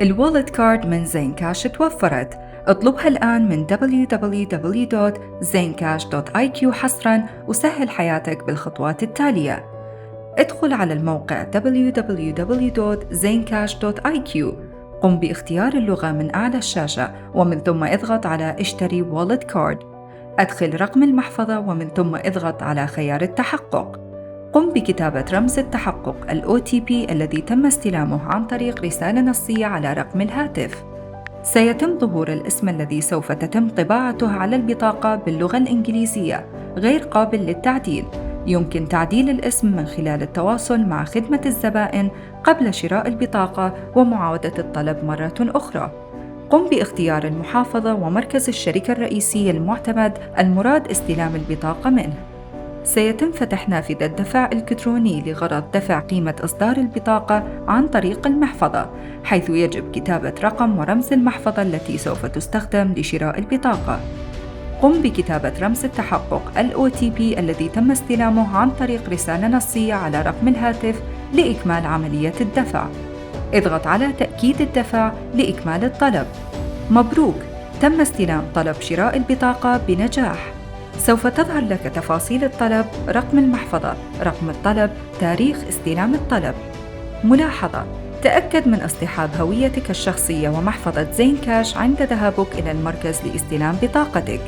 الوالت كارد من زين كاش توفرت. اطلبها الآن من www.zaincash.iq حصراً وسهل حياتك بالخطوات التالية. ادخل على الموقع www.zaincash.iq. قم باختيار اللغة من أعلى الشاشة ومن ثم اضغط على اشتري والت كارد. أدخل رقم المحفظة ومن ثم اضغط على خيار التحقق. قم بكتابة رمز التحقق OTP الذي تم استلامه عن طريق رسالة نصية على رقم الهاتف. سيتم ظهور الاسم الذي سوف تتم طباعته على البطاقة باللغة الإنجليزية غير قابل للتعديل. يمكن تعديل الاسم من خلال التواصل مع خدمة الزبائن قبل شراء البطاقة ومعاودة الطلب مرة أخرى. قم باختيار المحافظة ومركز الشركة الرئيسي المعتمد المراد استلام البطاقة منه. سيتم فتح نافذة دفع إلكتروني لغرض دفع قيمة إصدار البطاقة عن طريق المحفظة، حيث يجب كتابة رقم ورمز المحفظة التي سوف تستخدم لشراء البطاقة. قم بكتابة رمز التحقق OTP الذي تم استلامه عن طريق رسالة نصية على رقم الهاتف لإكمال عملية الدفع. اضغط على تأكيد الدفع لإكمال الطلب. مبروك! تم استلام طلب شراء البطاقة بنجاح. سوف تظهر لك تفاصيل الطلب، رقم المحفظة، رقم الطلب، تاريخ استلام الطلب. ملاحظة: تأكد من اصطحاب هويتك الشخصية ومحفظة زين كاش عند ذهابك إلى المركز لاستلام بطاقتك.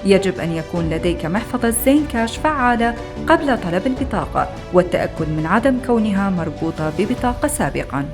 يجب أن يكون لديك محفظة زين كاش فعالة قبل طلب البطاقة، والتأكد من عدم كونها مربوطة ببطاقة سابقاً.